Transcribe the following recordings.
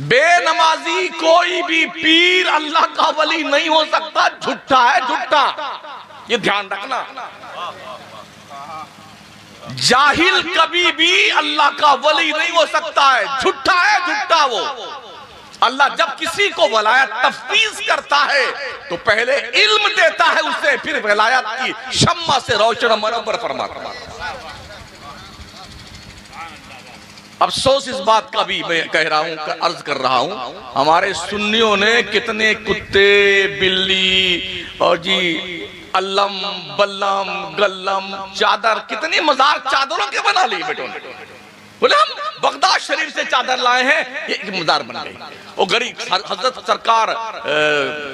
बेनमाजी कोई भी पीर अल्लाह का वली नहीं हो सकता, झूठा है, झूठा। ये ध्यान रखना। जाहिल कभी भी अल्लाह का वली नहीं हो सकता है, झूठा है, झूठा वो। अल्लाह जब किसी को वलायत तफवीज करता है तो पहले इल्म देता है उसे, फिर वलायत की शम्मा से रोशन मुनव्वर फरमाता है। अफसोस इस बात का भी मैं कह रहा हूं, अर्ज कर रहा हूं, हमारे सुन्नियों ने कितने कुत्ते, बिल्ली और जी अल्लम बल्लम गल्लम चादर, कितनी मजार चादरों के बना ली बेटों ने। बोले हम बगदाद शरीफ से चादर लाए हैं, ये मजार बन गई। वो गरीब हजरत सरकार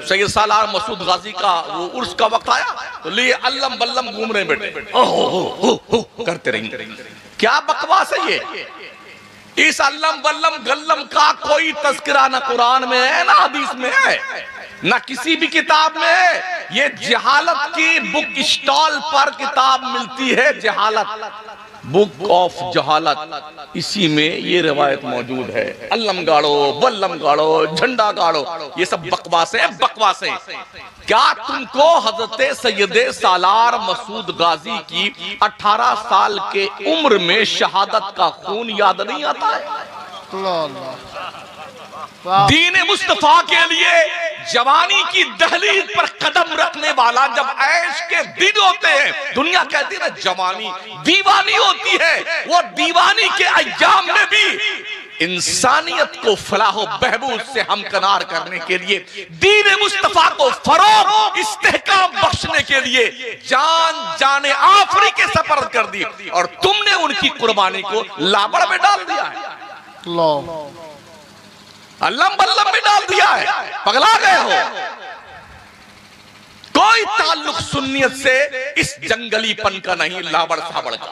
सैयद सालार मसूद गाजी का वो उर्स का वक्त आया तो लिए अल्लम बल्लम घूम रहे बेटे, ओहो करते रहेंगे। क्या बकवास है ये। इस अल्लम बल्लम गल्लम का कोई तस्करा ना कुरान में है ना हदीस में है ना किसी भी किताब में है। ये जहालत की बुक स्टॉल पर किताब मिलती है, जहालत, बुक ऑफ जहालत, इसी में ये रिवायत मौजूद है। अल्लम गाड़ो, बल्लम गाड़ो, झंडा गाड़ो, ये सब बकवास है, बकवास है। क्या तुमको हजरत सैयद सालार मसूद गाजी की 18 साल के उम्र में शहादत का खून याद नहीं आता है? दीन मुस्तफा के लिए जवानी की दहलीज पर कदम रखने वाला जब ऐश के दिन होते हैं, दुनिया कहती है ना जवानी दीवानी होती है, वो दीवानी के अय्याम में भी इंसानियत को फलाहो बहबूद से हमकनार करने के लिए, दीन मुस्तफा को फरोग इस्तेहकाम बख्शने के लिए जान जाने आफरी के सपर्द कर दी, और तुमने उनकी कुर्बानी को लाबड़ में डाल दिया है, अल्लम बल्लम में डाल दिया है। पगला गए हो। कोई ताल्लुक सुन्नियत से इस जंगलीपन का नहीं, लाबड़ साबड़ का।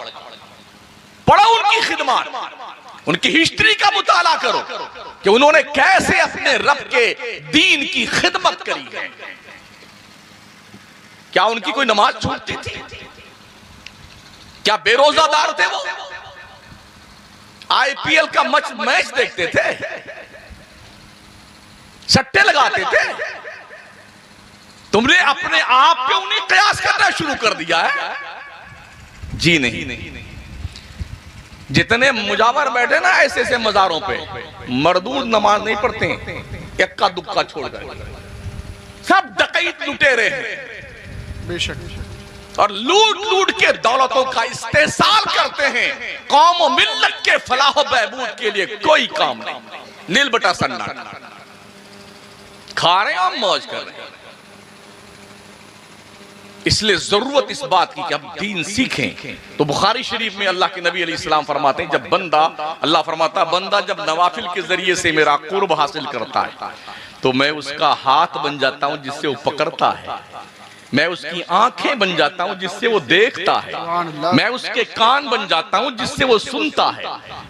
पढ़ो उनकी खिदमत, उनकी हिस्ट्री का मुताला करो कि उन्होंने कैसे अपने रब के दीन की खिदमत करी है। क्या उनकी कोई नमाज छूटती थी? क्या बेरोजादार थे वो? आईपीएल का मैच देखते थे, सट्टे लगाते थे। तुमने अपने आप पे उन्हें कयास करना शुरू कर दिया है। जी नहीं, जितने मुजावर बैठे ना ऐसे ऐसे मजारों पे, मरदूद नमाज नहीं पढ़ते, इक्का दुक्का छोड़ गए, सब डकैत लुटेरे हैं बेशक, और लूट लूट के दौलतों का इस्तेसाल करते हैं। कौम और मिल्लत के फलाह बहबूद के लिए कोई काम नहीं, नील बटा सन्ना खा रहे हैं, हम मौज कर रहे हैं। इसलिए जरूरत इस बात की कि हम दीन सीखें। तो बुखारी शरीफ में अल्लाह के नबी अलैहिस्सलाम फरमाते हैं, जब बंदा, अल्लाह फरमाता बंदा जब नवाफिल के जरिए से मेरा कुर्ब हासिल करता है तो मैं उसका हाथ बन जाता हूं जिससे वो पकड़ता है, मैं उसकी आंखें बन जाता हूं जिससे वो देखता है, मैं उसके कान बन जाता हूं जिससे वो सुनता है,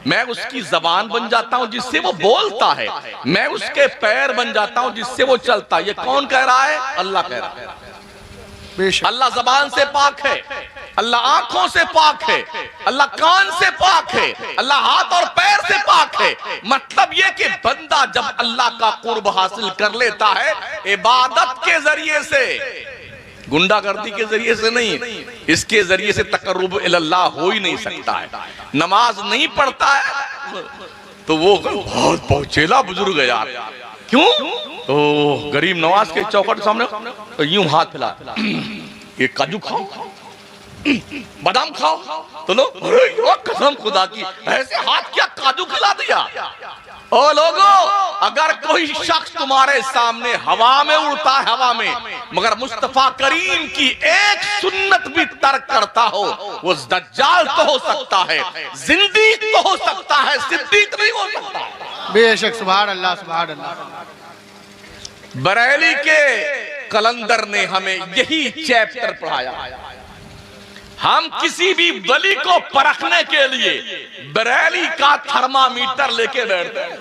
मैं उसकी जबान बन जाता हूं जिससे वो बोलता है, मैं उसके पैर बन जाता हूं जिससे वो चलता है। ये कौन कह रहा है? अल्लाह कह रहा है। अल्लाह जबान से पाक है, अल्लाह आंखों से पाक है, अल्लाह कान से पाक है, अल्लाह हाथ और पैर से पाक है। मतलब यह कि बंदा जब अल्लाह का कुर्ब हासिल कर लेता है इबादत के जरिए से, गुंडागर्दी के जरिए से नहीं, इसके जरिए से तकर्रुब इल्लाह हो ही नहीं सकता है। नमाज नहीं पढ़ता है तो वो बहुत पहुंचेला बुजुर्ग है यार। क्यों? तो गरीब नवाज के चौखट सामने तो यूं हाथ फैला, ये काजू खाओ, बादाम खाओ, तो लो कसम खुदा की ऐसे हाथ क्या काजू खिला दिया। ओ लोगों, अगर कोई शख्स तुम्हारे सामने हवा में उड़ता है, हवा में, मगर मुस्तफा करीम की एक सुन्नत भी तर्क करता हो, वो दज्जाल तो हो सकता है, जिंदीक तो हो सकता है, सिद्दीक नहीं हो सकता। बेशक, सुभान अल्लाह, सुभान अल्लाह। बरेली के कलंदर ने हमें यही चैप्टर पढ़ाया। हम किसी भी वली को परखने के लिए बरेली का थर्मामीटर लेके बैठते हैं।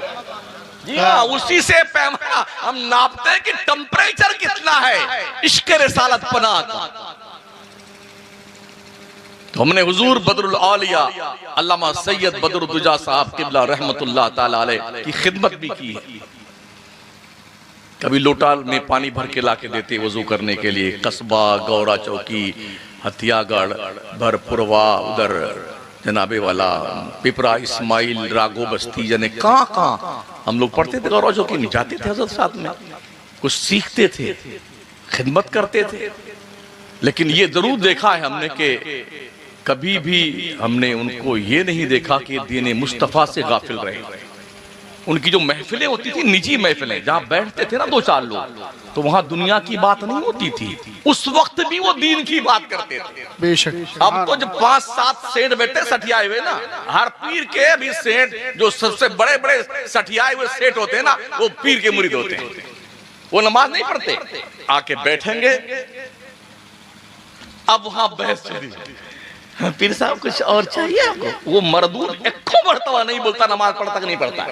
जी हाँ, उसी से पैमाना हम नापते हैं कि टेम्परेचर कितना है इश्क़ रिसालत पनाह का। तो हमने हुजूर बदरुल औलिया अल्लामा सैयद बदरुद्दुजा साहब किबला रहमतुल्लाह ताला अलैह की खिदमत भी की है। कभी लोटा में पानी भर के लाके देते वजू करने के लिए, कस्बा, गौरा चौकी, हथियागढ़, भरपुरवा, उधर जनाबे वाला, पिपरा, इस्माइल, रागो बस्ती, जने कहाँ हम लोग पढ़ते थे। गौरा चौकी में जाते थे हजरत साथ में, कुछ सीखते थे, खिदमत करते थे। लेकिन ये जरूर देखा है हमने कि कभी भी हमने उनको ये नहीं देखा कि दीन मुस्तफ़ा से गाफिल रहे। उनकी जो महफिलें होती थी, निजी महफिलें, जहां बैठते थे ना दो चार लोग, तो वहां दुनिया की बात नहीं होती थी। उस वक्त भी वो दीन की बात करते थे। बेशक। अब तो जब 5-7 सेठ बैठे सठियाए हुए ना, हर पीर के भी सेठ, जो सबसे बड़े बड़े सठियाए हुए सेठ होते हैं ना, वो पीर के मुरीद होते हैं। वो नमाज नहीं पढ़ते, आके बैठेंगे। अब वहां बहस चली, पीर साहब कुछ और चाहिए आपको? वो मरदूद एक मरतबा नहीं बोलता, नमाज पढ़ता कि नहीं पढ़ता।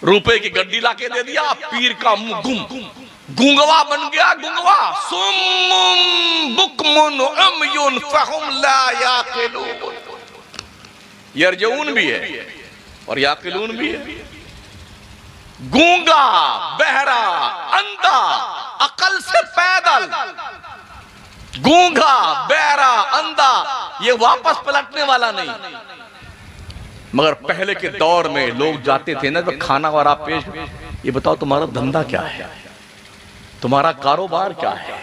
रुपए की गड्डी लाके दे दिया, पीर का मुंह गूंगवा बन गया। गूंगवा, सुम्मुम बुकमुन उम्युन फहुम ला याकिलून। यरजून भी है और याकिलून भी है। गूंगा, बहरा, अंधा, अकल से पैदल। गूंगा, बहरा, अंधा, ये वापस पलटने वाला नहीं। मगर पहले के दौर में लोग जाते थे ना, तो खाना वारा पेश, ये बताओ तुम्हारा धंधा क्या है, तुम्हारा कारोबार क्या है,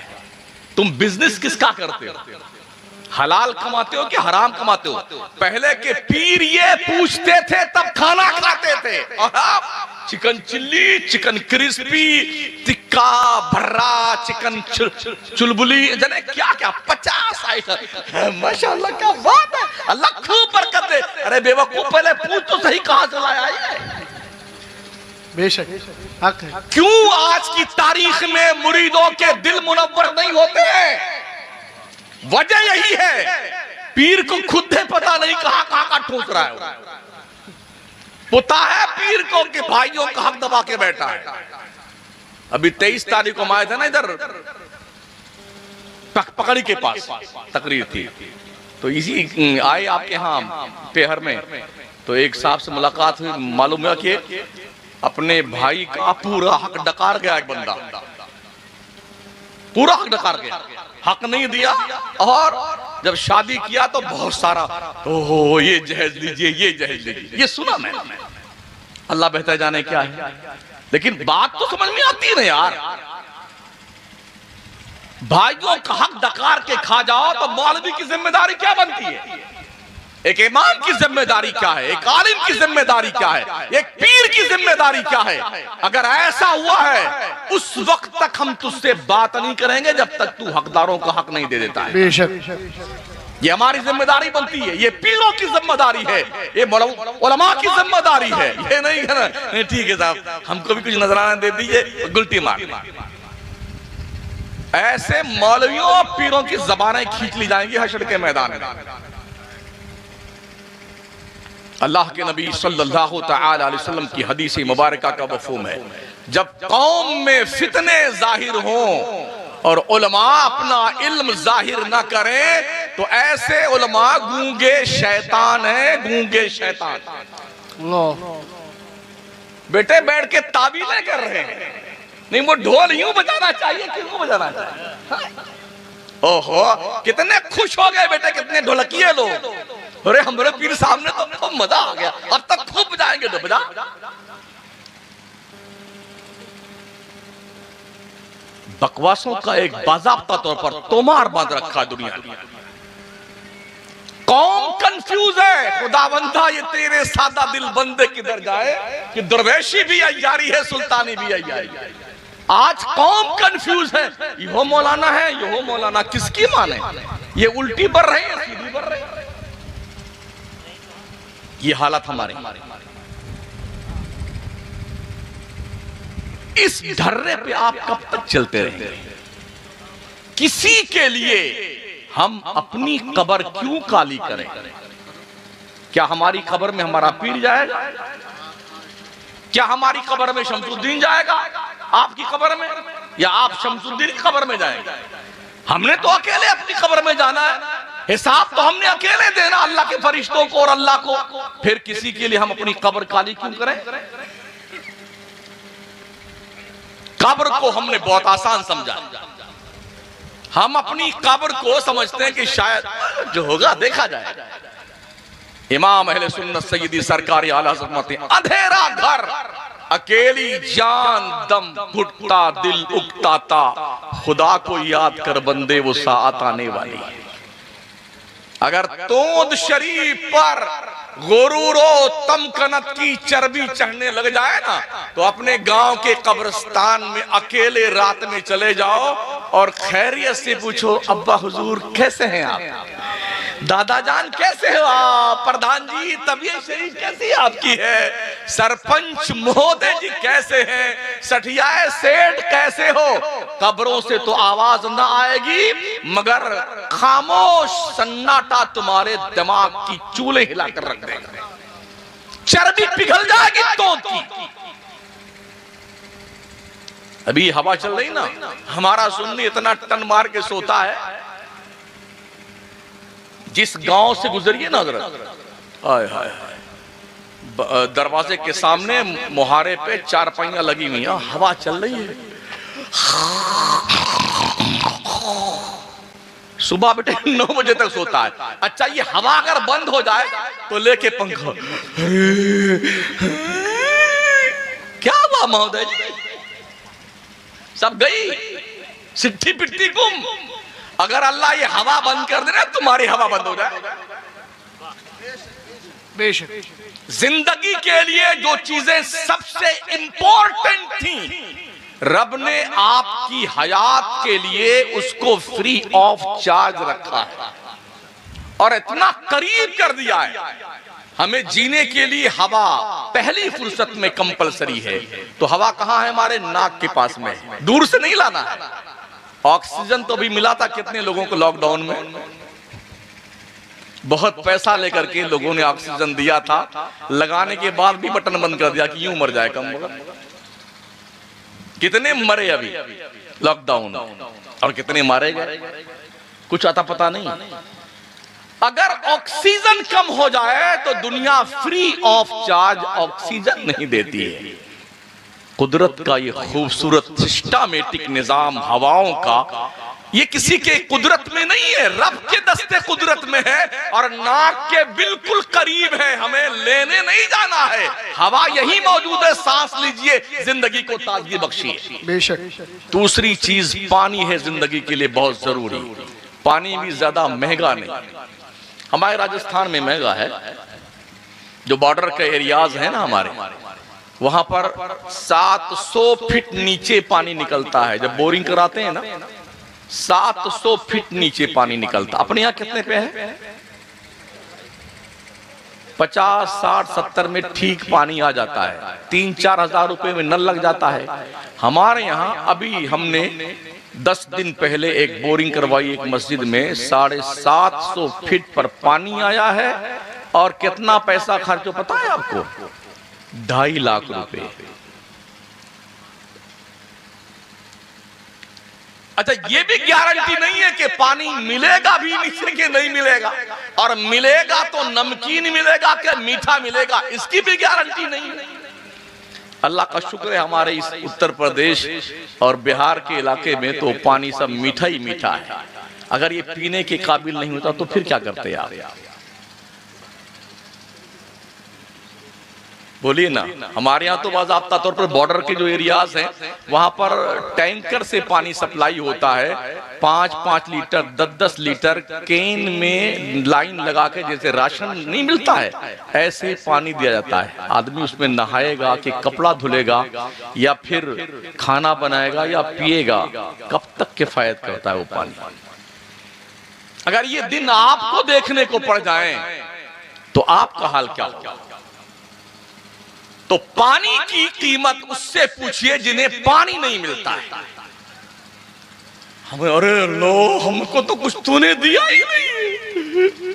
तुम बिजनेस किसका करते हो, हलाल कमाते हो कि हराम कमाते हो? पहले के पीर ये पूछते थे, तब खाना खाते थे। और आप chicken chilli, chicken crispy, tikka, bharra, chicken चुलबुली, जने क्या क्या 50 आइटम। माशाल्लाह, क्या बात है, अल्लाह खूब बरकत दे। अरे बेवकूफ, पहले पूछ तो सही कहां से लाया है। बेशक हक है। क्यों आज की तारीख में मुरीदों के दिल मुनव्वर नहीं होते हैं? वजह यही है, पीर को खुद है पता नहीं कहां कहां का ठोक रहा है। पता है पीर को कि भाइयों का हक दबा के बैठा है। अभी 23 तारीख को आए थे ना, इधर पकड़ी के पास तकरीर थी, तो इसी आए आपके यहाँ पेहर में, तो एक साहब से मुलाकात हुई। मालूम हुआ कि अपने भाई का पूरा हक डकार गया। एक बंदा पूरा हक डकार गया, हक नहीं दिया। और जब शादी किया तो बहुत सारा, ओहो ये जहेज लीजिए, ये जहेज लीजिए, ये सुना मैंने। अल्लाह बेहतर जाने क्या है, लेकिन बात तो समझ में आती है ना यार। भाइयों का हक डकार के खा जाओ तो मौलवी की जिम्मेदारी क्या बनती है, एक इमाम की जिम्मेदारी क्या है, एक आलिम की जिम्मेदारी क्या है, एक पीर की जिम्मेदारी क्या है। अगर ऐसा हुआ है, उस वक्त तक हम तुझसे बात नहीं करेंगे जब तक तू हकदारों का हक नहीं दे देता है। बेशक ये हमारी जिम्मेदारी बनती है, ये पीरों की जिम्मेदारी है, ये उलमा की जिम्मेदारी है। ये नहीं है ना, ठीक है साहब, हमको भी कुछ नजराना दे दीजिए, गुलटी मार। ऐसे मौलवियों और पीरों की जबानें खींच ली जाएंगी हशर के मैदान में। अल्लाह के नबी सल्लल्लाहु तआला अलैहि वसल्लम की हदीस मुबारका का मफ़हूम है, जब कौम में फितने जाहिर हों और उलमा अपना इल्म जाहिर ना करें, तो ऐसे उलमा गूंगे शैतान हैं, गूंगे शैतान। बेटे बैठ के ताबीलें कर रहे हैं, नहीं वो ढोल यूं बजाना चाहिए, क्यों बजाना चाहिए? ओहो कितने खुश हो गए बेटे, कितने ढोलकिए लोग। अरे हमारे पीर सामने तो खूब मजा आ गया, अब तक खूब बजाएंगे तो बजा। बकवासों का एक बाज़ाब्ता तौर पर तोमार बांध रखा दुनिया ने। कौम कंफ्यूज है, खुदावंदा ये तेरे सादा दिल बंदे किधर जाए कि दरवेशी भी अय्यारी है, सुल्तानी भी अय्यारी है। आज कौम कंफ्यूज है, यो मौलाना है, यो मौलाना, किसकी माने? ये उल्टी बढ़ रहे हैं, सीधी बढ़ रहे हैं। ये हालत हमारी। इस ढर्रे पे आप कब तक चलते रहेंगे? किसी के लिए हम अपनी कब्र क्यों काली करें? क्या हमारी कब्र में हमारा पीर जाएगा? क्या हमारी कब्र में शमसुद्दीन जाएगा आपकी कब्र में, या आप शमसुद्दीन की कब्र में जाएंगे? हमने तो अकेले अपनी कब्र में जाना है, हिसाब तो हमने अकेले देना अल्लाह के फरिश्तों को और अल्लाह को। फिर किसी के लिए हम अपनी कब्र खाली क्यों करें? कब्र को हमने बहुत आसान समझा। हम अपनी कब्र को समझते हैं कि शायद जो होगा देखा जाएगा। इमाम अहले सुन्नत सय्यदी सरकार आला हज़रत फरमाते हैं, अंधेरा घर, अकेली जान, दम घुटता, दिल उकताता, खुदा को याद कर बंदे वो साअत आने वाली है। अगर तोंद शरीफ पर गुरूरो तमकनत की चर्बी चढ़ने लग जाए ना, तो अपने गांव के कब्रिस्तान में अकेले रात में चले जाओ और खैरियत से पूछो, अब्बा हुजूर कैसे हैं आप, दादा जान कैसे हो आप, प्रधान जी तबीयत शरीफ कैसी आपकी है, सरपंच महोदय जी कैसे हैं, सठियाए सेठ कैसे हो। कब्रों से तो आवाज ना आएगी, मगर खामोश सन्नाटा तुम्हारे दिमाग की चूल्हे हिलाकर रख देगा, चर्बी पिघल जाएगी तोंद की। अभी हवा चल रही ना, हमारा सुन्नी इतना टन मार के सोता है, जिस गांव से गुजरिए ना हजरत, हाय हाय हाय, दरवाजे के सामने मुहारे पे चारपाइयां लगी हुई हैं, हवा चल रही है, सुबह बेटे 9 बजे तक सोता है। अच्छा ये हवा अगर बंद हो जाए तो लेके पंखा, क्या हुआ महोदय जी, सब गई सिट्ठी पिट्ठी गुम। अगर अल्लाह ये हवा बंद कर देना, तुम्हारी हवा बंद हो जाए। बेशक जिंदगी के लिए जो चीजें सबसे इंपॉर्टेंट थी, रब ने आपकी हयात के लिए उसको फ्री ऑफ चार्ज रखा है और इतना करीब कर दिया है। हमें जीने के लिए हवा पहली फुर्सत में कंपलसरी है, तो हवा कहां है? हमारे नाक के पास में, दूर से नहीं लाना है। ऑक्सीजन तो भी मिला था कितने लोगों को लॉकडाउन में, बहुत पैसा लेकर के लोगों ने ऑक्सीजन दिया था, लगाने के बाद भी बटन बंद कर दिया कि यूं मर जाए कम। कितने मरे अभी लॉकडाउन और कितने मारे गए, कुछ आता पता नहीं। अगर ऑक्सीजन कम हो जाए तो दुनिया फ्री ऑफ चार्ज ऑक्सीजन नहीं देती है। कुदरत का ये खूबसूरत सिस्टमैटिक निजाम हवाओं का, ये किसी के कुदरत में नहीं है, रब के दस्ते कुदरत में है और नाक के बिल्कुल करीब है, हमें लेने नहीं जाना है। हवा यही मौजूद है, सांस लीजिए, जिंदगी को ताजगी बख्शिए। बेशक दूसरी चीज पानी है जिंदगी के लिए बहुत जरूरी। पानी भी ज्यादा महंगा नहीं, हमारे राजस्थान में महंगा है। जो बॉर्डर के एरियाज है ना हमारे, वहां पर 700 फीट नीचे पानी निकलता है। जब बोरिंग कराते हैं ना, 700 फीट नीचे पानी निकलता। अपने यहाँ कितने पे है? 50, 60, 70 में ठीक पानी आ जाता है, 3-4 हजार रुपए में नल लग जाता है। हमारे यहाँ अभी हमने 10 दिन पहले एक बोरिंग करवाई एक मस्जिद में, 750 फीट पर पानी आया है और कितना पैसा खर्च हो पता है आपको? 2.5 लाख रुपए। अच्छा ये भी गारंटी नहीं है कि पानी मिलेगा भी नीचे के नहीं मिलेगा, और मिलेगा तो नमकीन मिलेगा कि मीठा मिलेगा, इसकी भी गारंटी नहीं है। अल्लाह का शुक्र है हमारे इस उत्तर प्रदेश और बिहार के इलाके में तो पानी सब मीठा ही मीठा है। अगर ये पीने के काबिल नहीं होता तो फिर क्या करते यार? बोलिए ना। हमारे यहाँ तो बाज़ाब्ता तौर पर बॉर्डर के जो एरियाज हैं वहां पर टैंकर से पानी सप्लाई होता है, 5-5 लीटर 10-10 लीटर केन में लाइन लगा के, जैसे राशन नहीं मिलता है ऐसे पानी दिया जाता है। आदमी उसमें नहाएगा कि कपड़ा धुलेगा या फिर खाना बनाएगा या पिएगा, कब तक किफायत करता है वो पानी? अगर ये दिन आपको देखने को पड़ जाए तो आपका हाल क्या होगा? तो पानी की कीमत उससे पूछिए जिन्हें पानी नहीं मिलता है। हमें अरे लो हमको तो कुछ तूने दिया ही नहीं,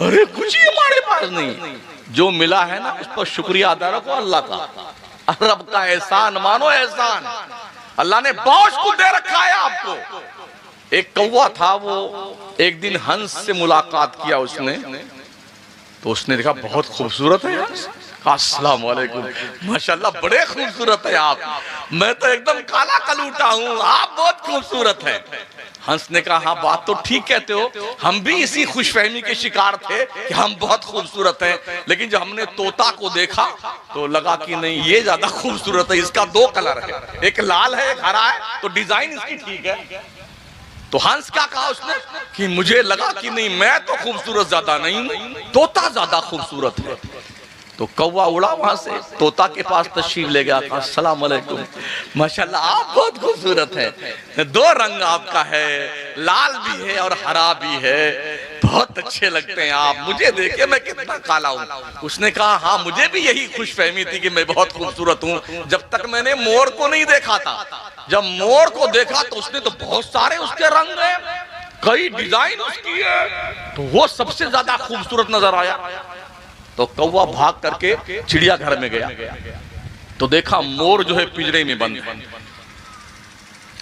अरे कुछ ही हमारे पास नहीं। जो मिला है ना उस पर शुक्रिया अदा रखो अल्लाह का, रब का एहसान मानो। एहसान अल्लाह ने बहुत कुछ दे रखा है आपको, एक कौवा था, वो एक दिन हंस से मुलाकात किया उसने, तो उसने देखा बहुत खूबसूरत है हंस। अस्सलाम वालेकुम, माशाल्लाह बड़े खूबसूरत है आप, मैं तो एकदम काला कलूटा हूँ, आप बहुत खूबसूरत हैं। हंस ने कहा हाँ बात तो ठीक कहते हो, हम भी इसी खुशफहमी के शिकार थे कि हम बहुत खूबसूरत हैं, लेकिन जब हमने तोता को देखा तो लगा कि नहीं ये ज्यादा खूबसूरत है, इसका दो कलर है, एक लाल है एक हरा है, तो डिजाइन इसकी ठीक है। तो हंस क्या कहा उसने कि मुझे लगा कि नहीं मैं तो खूबसूरत ज्यादा नहीं, तोता ज्यादा खूबसूरत है। तो कौवा उड़ा वहां से, तोता के पास तशरीफ ले गया, कहा अस्सलाम वालेकुम, माशाल्लाह आप बहुत खूबसूरत हैं, दो रंग आपका है, लाल भी है और हरा भी है, बहुत अच्छे लगते हैं आप, मुझे देखिए मैं कितना काला हूँ। उसने कहा हाँ मुझे भी यही खुशफहमी थी कि मैं बहुत खूबसूरत हूँ, जब तक मैंने मोर को नहीं देखा था। जब मोर को देखा तो उसने तो बहुत सारे उसके रंग हैं, कई डिजाइन उसकी है, तो वो सबसे ज्यादा खूबसूरत नजर आया। तो कौवा भाग करके चिड़ियाघर में गया, तो देखा मोर जो है पिंजरे में बंद है।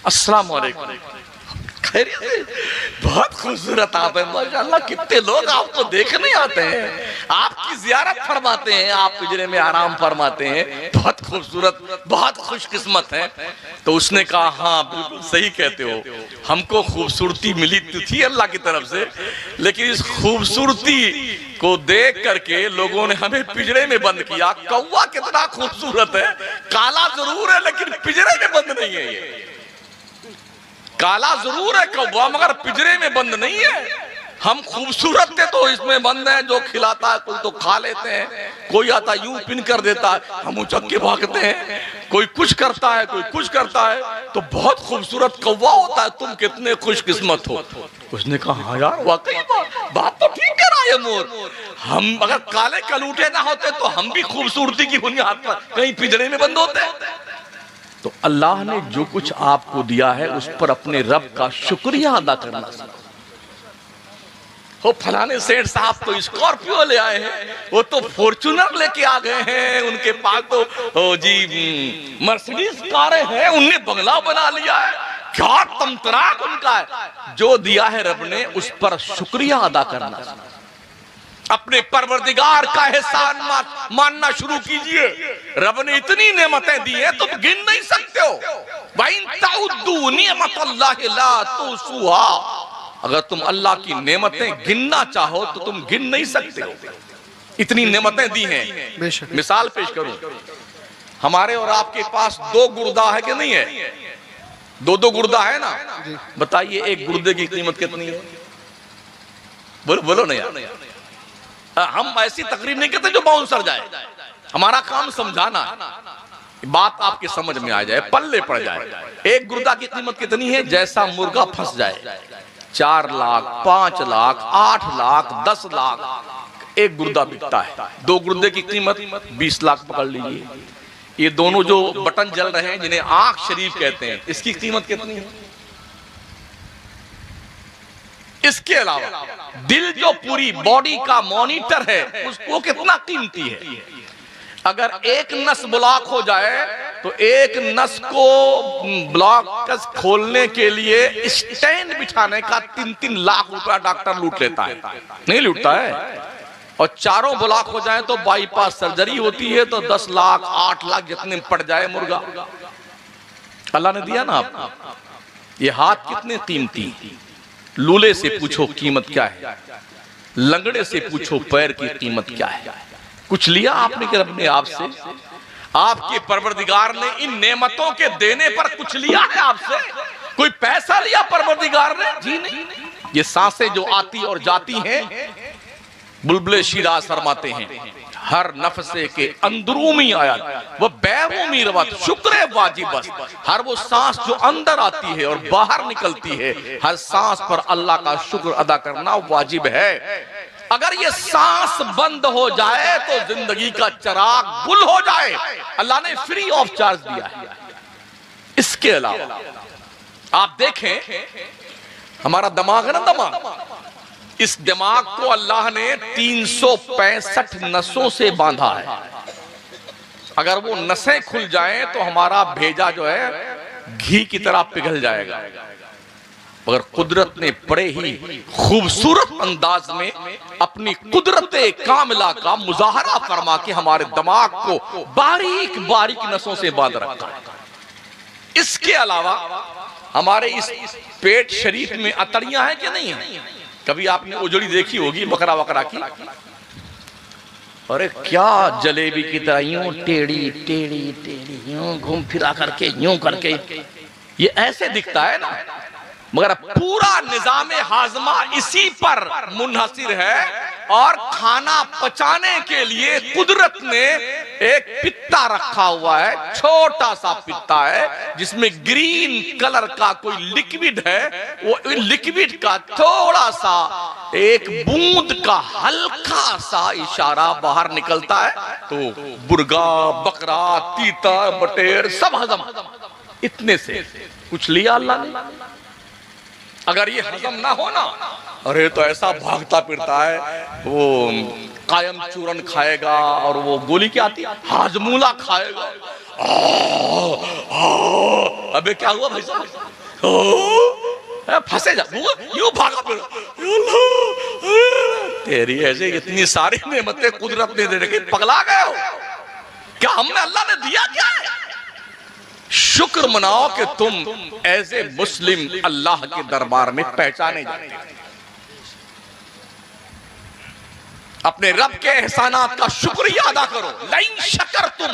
अस्सलाम वालेकुम, बहुत खूबसूरत आप हैं, माशाल्लाह कितने लोग आपको देखने आते हैं, आपकी जियारत फरमाते हैं, आप पिंजरे में आराम फरमाते हैं, बहुत खूबसूरत, बहुत खुशकिस्मत हैं। तो उसने कहा हाँ बिल्कुल सही कहते हो, हमको खूबसूरती मिली तो थी अल्लाह की तरफ से, लेकिन इस खूबसूरती को देख करके लोगों ने हमें पिंजरे में बंद किया। कौवा कितना खूबसूरत है, काला जरूर है लेकिन पिंजरे में बंद नहीं है, ये काला जरूर है कौवा मगर पिंजरे में बंद नहीं है। हम खूबसूरत थे तो इसमें बंद है, जो खिलाता है कोई तो खा लेते हैं, कोई आता यूं पिन कर देता है हम उचक के भागते हैं, कोई कुछ करता है कोई कुछ करता है, तो बहुत खूबसूरत कौवा होता है, तुम कितने खुशकिस्मत हो। उसने कहा हाँ यार वाकई बात तो ठीक कह रहा है मोर, हम अगर काले कलूटे ना होते तो हम भी खूबसूरती की बुनियाद पर कहीं पिंजरे में बंद होते। तो अल्लाह ने जो कुछ आपको दिया है उस पर अपने रब का शुक्रिया अदा करना सीखो। हो फलाने सेठ साहब तो स्कॉर्पियो ले आए हैं, वो तो फॉर्च्यूनर लेके आ गए हैं, उनके पास तो जी मर्सिडीज कारें हैं, उनने बंगला बना लिया है, क्या तमतराक उनका है। जो दिया है रब ने उस पर शुक्रिया अदा करना, अपने परवरदिगार का एहसान मानना शुरू कीजिए। रब ने इतनी नेमतें दी हैं तुम गिन नहीं सकते हो, वइन ताउद्दू निअमतल्लाहि ला तुसूहा, अगर तुम अल्लाह की नेमतें गिनना चाहो तो तुम गिन नहीं सकते हो, इतनी नेमतें दी हैं। मिसाल पेश करूं, हमारे और आपके पास दो गुर्दा है कि नहीं है, दो गुर्दा है ना, बताइए एक गुर्दे की कीमत कितनी है, बोलो ना यार। हम ऐसी तकरीर नहीं करते जो बाउंसर जाए, हमारा काम समझाना, बात आपके समझ में आ जाए, पल्ले पड़ जाए। एक गुर्दा की कीमत कितनी है, जैसा मुर्गा फंस जाए, 4 लाख 5 लाख 8 लाख 10 लाख एक गुर्दा बिकता है। दो गुर्दे की कीमत 20 लाख पकड़ लीजिए। ये दोनों जो बटन जल रहे हैं जिन्हें आंख शरीफ कहते हैं, इसकी कीमत कितनी है। इसके अलावा दिल जो पूरी बॉडी का मॉनिटर है उसको कितना कीमती है। अगर एक नस ब्लॉक हो जाए तो एक नस को ब्लॉक खोलने के लिए स्टैंड बिछाने का 3-3 लाख रुपया डॉक्टर लूट लेता है, नहीं लूटता है। और चारों ब्लॉक हो जाए तो बाईपास सर्जरी होती है, तो 10 लाख 8 लाख जितने पड़ जाए मुर्गा। अल्लाह ने दिया ना आपको, ये हाथ कितने कीमती, लूले से पूछो कीमत क्या है, लंगड़े से पूछो पैर की कीमत क्या है। कुछ लिया आपने कि अपने आप से, आपके परवरदिगार ने इन नेमतों के देने पर कुछ लिया है आपसे, कोई पैसा लिया परवरदिगार ने, जी नहीं। ये सांसें जो आती और जाती हैं, बुलबुले शिराज फरमाते हैं हर नफसे के अंदरूमी आयत वह बैरूमी रवत शुक्र वाजिब बस, हर वो सांस जो अंदर आती है और बाहर निकलती है, हर सांस पर अल्लाह का शुक्र अदा करना वाजिब है। अगर ये सांस बंद हो जाए तो जिंदगी का चिराग गुल हो जाए, अल्लाह ने फ्री ऑफ चार्ज दिया है। इसके अलावा आप देखें हमारा दिमाग है ना, दिमाग, इस दिमाग को अल्लाह ने 365 नसों से बांधा है। अगर वो नसें खुल जाएं तो हमारा भेजा जो है घी की तरह पिघल जाएगा। मगर कुदरत ने बड़े ही खूबसूरत अंदाज में अपनी कुदरत कामिला का मुजाहरा फरमा के हमारे दिमाग को बारीक बारीक नसों से बांध रखा है। इसके अलावा हमारे इस पेट शरीफ में अतड़ियां हैं कि नहीं है? कभी आपने उजड़ी देखी होगी बकरा वकरा की? अरे क्या जलेबी की तरह यूं टेढ़ी टेढ़ी टेढ़ी यूं घूम फिरा करके यूं करके ये ऐसे दिखता है ना, मगर पूरा निजामे हाजमा इसी पर मुनहसिर है। और खाना पचाने के लिए कुदरत ने एक पित्ता रखा हुआ है, छोटा सा पित्ता है जिसमें ग्रीन कलर का कोई लिक्विड है। वो लिक्विड का थोड़ा सा एक बूंद का हल्का सा इशारा बाहर निकलता है तो मुर्गा, बकरा, तीता, बटेर सब हजम। इतने से कुछ लिया अल्लाह ने। अगर ये हजम ना हो ना, अरे तो ऐसा भागता फिरता है, वो कायम चूरन खाएगा और वो गोली क्या आती है हाजमूला खाएगा। अबे क्या हुआ भाई साहब? फंसे जा, यूं भागा फिर। तेरी ऐसे इतनी सारी नेमतें कुदरत ने दे रखी, पगला गए हो क्या? हमने अल्लाह ने दिया क्या है? शुक्र मनाओ कि तुम एज ए मुस्लिम अल्लाह के दरबार में पहचाने जाते हैं। अपने रब के एहसानात का शुक्रिया अदा करो। लइन शकरतुम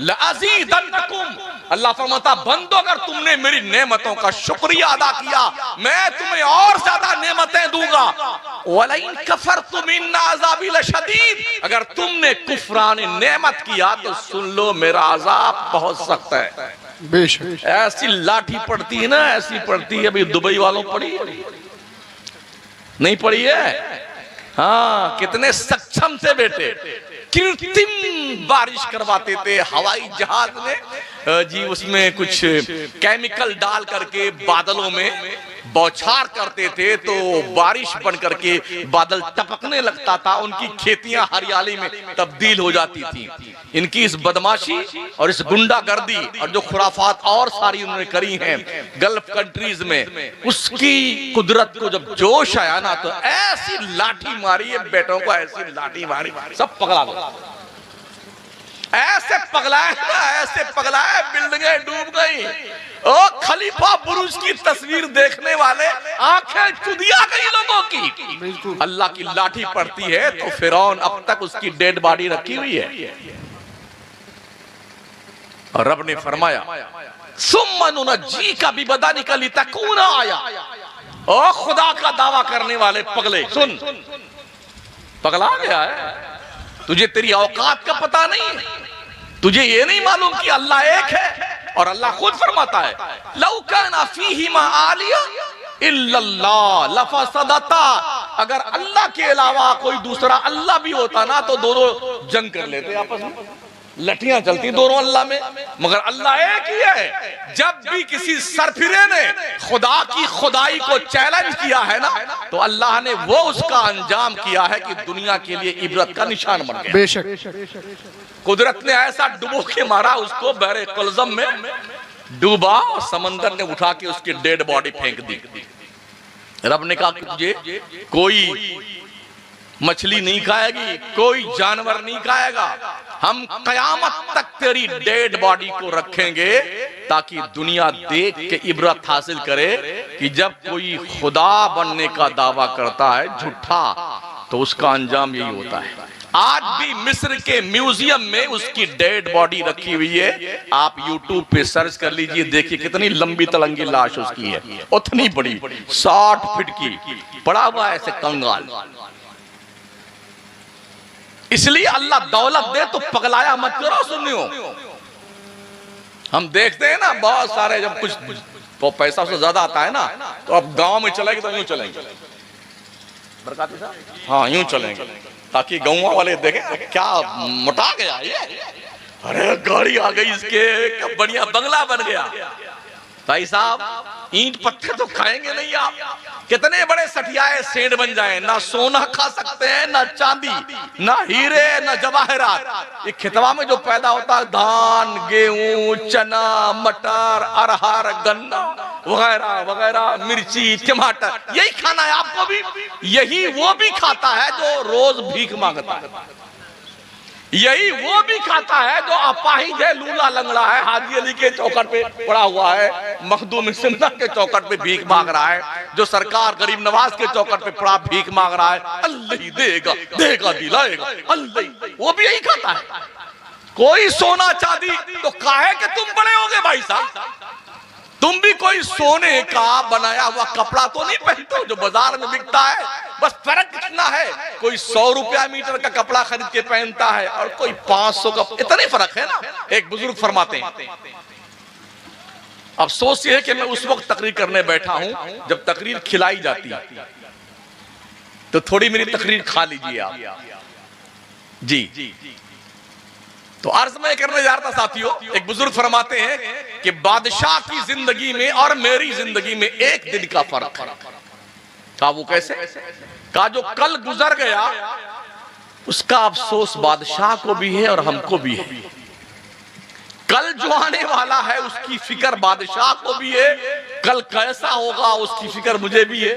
लअज़ीदन्नकुम। अल्लाह फरमाता बंदो अगर तुमने मेरी नेमतों का शुक्रिया अदा किया मैं तुम्हें और ज्यादा नेमतें दूंगा। वलइन कफरतुम इन्न अज़ाबी लशदीद। अगर तुमने कुफरान नेमत किया तो सुन लो मेरा अजाब बहुत सख्त है। बेशक ऐसी लाठी पड़ती है ना, ऐसी पड़ती है। अभी दुबई वालों पड़ी नहीं पड़ी है? हाँ, कितने सक्षम थे बेटे, कृत्रिम बारिश करवाते थे हवाई जहाज में जी, उसमें कुछ केमिकल डाल करके बादलों में बौछार करते थे तो बारिश बन करके बादल टपकने लगता था, उनकी खेतियां हरियाली में तब्दील हो जाती थी। इनकी इस बदमाशी और इस गुंडागर्दी और जो खुराफात और सारी उन्होंने करी हैं गल्फ कंट्रीज में, उसकी कुदरत को जब जोश आया ना तो ऐसी लाठी मारी है बेटों को, ऐसी लाठी मारी सब पगला गए। ऐसे पगलाए ना, ऐसे पगलाए बिल्डिंगें डूब गई। ओ खलीफा बुरुज की तस्वीर देखने वाले आंखें चुदिया गई लोगों की। अल्लाह की लाठी पड़ती है तो फिरौन अब तक उसकी डेड बॉडी रखी हुई है। और रब ने फरमाया सुम्मा नुनज्जीका बिबदनिका लितकूना आया। ओ खुदा का दावा करने वाले पगले सुन, पगला गया है तुझे, तेरी औकात का पता नहीं है, तुझे ये नहीं मालूम कि अल्लाह एक है। और अल्लाह खुद फरमाता है लौ काना फीहिमा आलिया इल्लल्लाह लफसदता। अगर अल्लाह के अलावा कोई दूसरा अल्लाह भी होता ना तो दोनों जंग कर लेते आपस में, लठियां चलती दोनों अल्लाह में, मगर अल्लाह एक ही है। जब भी किसी सरफिरे ने खुदा की खुदाई को चैलेंज किया है ना तो अल्लाह ने वो उसका अंजाम किया है कि दुनिया के लिए इबरत का निशान बन गया। बेशक कुदरत ने ऐसा डुबो के मारा उसको, बहरे कुलज़म में डूबा और समंदर ने उठा के उसकी डेड बॉडी फेंक दी। रब ने कहा तुझे कोई मछली नहीं खाएगी, कोई जानवर नहीं खाएगा, हम कयामत तक तेरी डेड बॉडी को रखेंगे ताकि दुनिया देख के इबरत हासिल करे कि जब कोई खुदा बनने का दावा करता है झूठा तो उसका अंजाम यही होता है। आज भी मिस्र के म्यूजियम में उसकी डेड बॉडी रखी हुई है। आप यूट्यूब पे सर्च कर लीजिए, देखिए कितनी लंबी तलंगी लाश उसकी है, उतनी बड़ी 60 फीट की, पड़ा हुआ ऐसे कंगाल। इसलिए अल्लाह दौलत दे तो पगलाया मत करो। सुनियो, हम देखते हैं ना बहुत सारे जब कुछ तो पैसा उससे ज्यादा आता है ना तो अब गांव में चलेंगे तो यूं चलेंगे, बरकाती साहब, हाँ यूं चलेंगे ताकि गांव वाले देखें क्या मोटा गया ये, अरे गाड़ी आ गई इसके, क्या बढ़िया बंगला बन गया। भाई साहब ईंट पत्थर तो खाएंगे नहीं आप। कितने बड़े सठियाए सेठ बन जाएं, ना सोना खा सकते हैं, ना चांदी, ना हीरे, ना जवाहरात। ये खितवा में जो पैदा होता है धान, गेहूं, चना, मटर, अरहर, गन्ना वगैरह वगैरह, मिर्ची, टमाटर, यही खाना है आपको भी। यही वो भी खाता है जो रोज भीख मांगता है। यही वो भी खाता है जो अपाहिज है, लूला लंगड़ा है, हाजी अली के चौखट पे पड़ा हुआ है, मखदूम सिंधा के चौखट पे भीख मांग रहा है, जो सरकार गरीब नवाज के चौखट पे पड़ा भीख मांग रहा है। अल्लाह देगा देगा दिलाएगा अल्लाह, वो भी यही खाता है। कोई सोना चांदी तो काहे कि तुम बड़े होगे भाई साहब, तुम भी कोई सोने का बनाया हुआ कपड़ा तो नहीं पहनते हो जो बाजार में बिकता है। बस फर्क कितना है, कोई 100 रुपया मीटर का कपड़ा खरीद के पहनता है और कोई 500 का, इतने फर्क है ना। एक बुजुर्ग फरमाते हैं, अफसोस ये है कि मैं उस वक्त तकरीर करने बैठा हूं जब तकरीर खिलाई जाती है, तो थोड़ी मेरी तकरीर खा लीजिए आप जी। तो अर्ज में करने जा रहा था साथियों, एक बुजुर्ग फरमाते हैं कि बादशाह की जिंदगी में और मेरी जिंदगी में एक दिन का फर्क है। कहा वो कैसे? कहा जो कल गुजर गया उसका अफसोस बादशाह को भी है और हमको भी है। कल जो आने वाला है उसकी फिक्र बादशाह को भी है, कल कैसा होगा उसकी फिक्र मुझे भी है।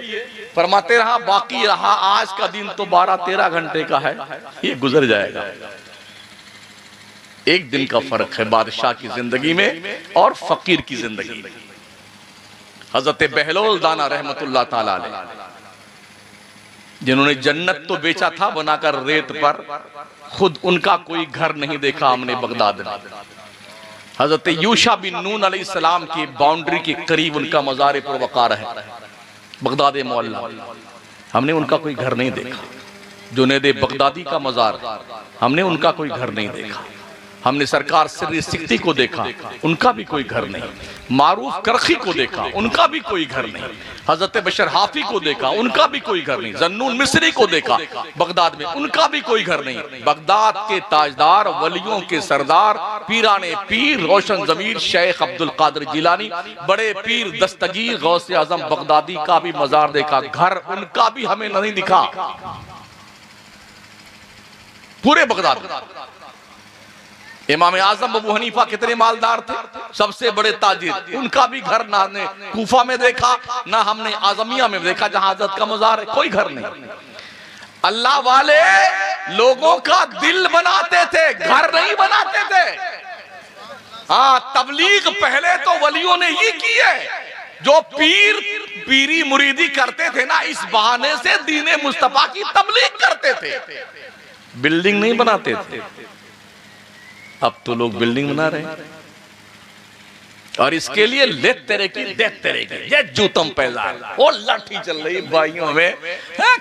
फरमाते रहा बाकी रहा आज का दिन तो 12-13 घंटे का है, ये गुजर जाएगा। एक दिन का फर्क है बादशाह की जिंदगी में और फकीर की जिंदगी में। हजरत बहलोल दाना रहमतुल्लाह ताला अलैह, जिन्होंने जन्नत तो बेचा था बनाकर रेत पर, खुद उनका कोई घर नहीं देखा हमने बगदाद में। हजरत यूशा बिन नून अलैहिस्सलाम की बाउंड्री के करीब उनका मज़ार पुरवकार है बगदाद मोहल्ला, हमने उनका कोई घर नहीं देखा। जुनैद बगदादी का मज़ार, हमने उनका कोई घर नहीं देखा। हमने सरकार सिर्री सिक्ती को देखा, उनका भी कोई घर नहीं। मारूफ करखी को देखा, उनका भी कोई घर नहीं। हजरत बशर हाफी को देखा, उनका भी कोई घर नहीं। जन्नून मिस्री को देखा बगदाद में, उनका भी कोई घर नहीं। बगदाद के ताजदार, वलियों के सरदार, पीराने पीर, रोशन जमीर शेख अब्दुल कादिर जिलानी, बड़े पीर दस्तगीर गौसे आजम बगदादी का भी मजार देखा, घर उनका भी हमें नहीं दिखा। पूरे बगदाद इमाम आजम अबू हनीफा कितने मालदार थे, सबसे बड़े ताजिर, उनका भी घर ना हमने कूफा में देखा ना हमने आजमिया में देखा जहां हजरत का मजार है, कोई घर नहीं। अल्लाह वाले लोगों का दिल बनाते थे, घर नहीं बनाते थे। हाँ, तबलीग पहले तो वलियों ने ही की है, जो पीरी मुरीदी करते थे ना, इस बहाने से दीने मुस्तफा की तबलीग करते थे, बिल्डिंग नहीं बनाते थे। अब तो लोग बिल्डिंग बना रहे हैं और इसके लिए लेत तेरे की देत तेरे की, ये जूतम पैदा वो लाठी चल रही है भाइयों में,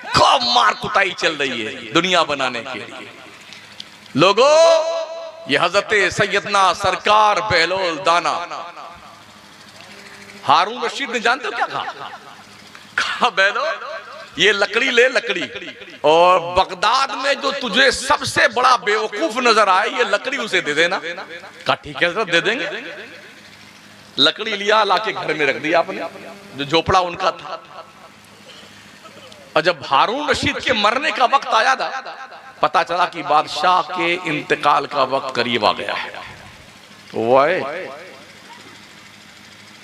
खूब मार कुटाई चल रही है दुनिया बनाने के लिए। लोगों, ये हजरत सैयदना सरकार बहलोल दाना हारून रशीद ने जानते हो क्या कहा? बहलोल ये लकड़ी ले, लकड़ी, और बगदाद में जो तुझे सबसे बड़ा बेवकूफ नजर आए ये लकड़ी उसे दे देना। कहा ठीक है दे देंगे। लकड़ी लिया, लाके घर में रख दिया आपने, जो झोपड़ा उनका था। और जब हारून रशीद के मरने का वक्त आया था, पता चला कि बादशाह के इंतकाल का वक्त करीब आ गया है। तो वो आए,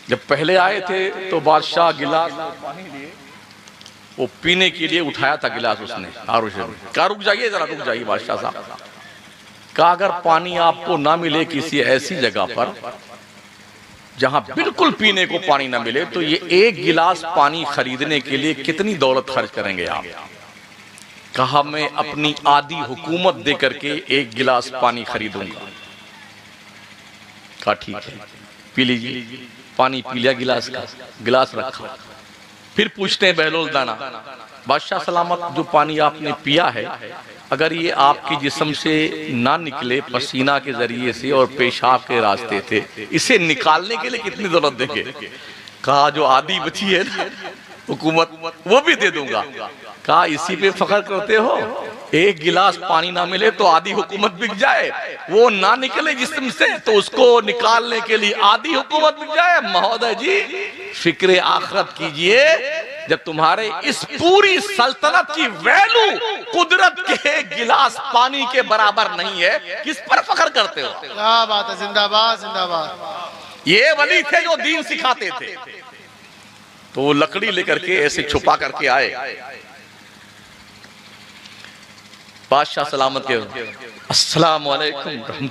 जब पहले आए थे तो बादशाह गिलास पानी लिए, वो पीने के लिए उठाया था गिलास उसने। कहा रुक जाइए जरा, रुक जाइए बादशाह साहब। कहा अगर पानी आपको ना मिले किसी ऐसी जगह पर जहां बिल्कुल पीने को पानी ना मिले, तो ये एक गिलास पानी खरीदने के लिए कितनी दौलत खर्च करेंगे आप? कहा मैं अपनी आधी हुकूमत दे करके एक गिलास पानी खरीदूंगा। कहा ठीक है पी लीजिए। पानी पी लिया गिलास का, गिलास रखा। फिर पूछते हैं बहलोल दाना, बादशाह सलामत, जो पानी आपने पिया है अगर ये आपके जिस्म से ना निकले पसीना के जरिए से और पेशाब के रास्ते थे, इसे निकालने के लिए कितनी दौलत देंगे? कहा जो आधी बची है ना हुकूमत, वो भी दे दूंगा। कहा इसी पे फख्र करते हो? एक गिलास पानी ना मिले तो आधी हुकूमत बिक जाए, वो ना निकले जिस्म से तो उसको निकालने के लिए आधी हुकूमत बिक जाए। महोदय जी, फिक्र आखिरत कीजिए। जब तुम्हारे इस पूरी सल्तनत की वैल्यू कुदरत के एक गिलास पानी के बराबर नहीं है, किस पर फख्र करते हो? क्या बात है, जिंदाबाद जिंदाबाद। ये वली थे जो दीन सिखाते थे। तो वो लकड़ी लेकर के ऐसे छुपा करके आए। बादशाह सलामत के अस्सलाम वालेकुम।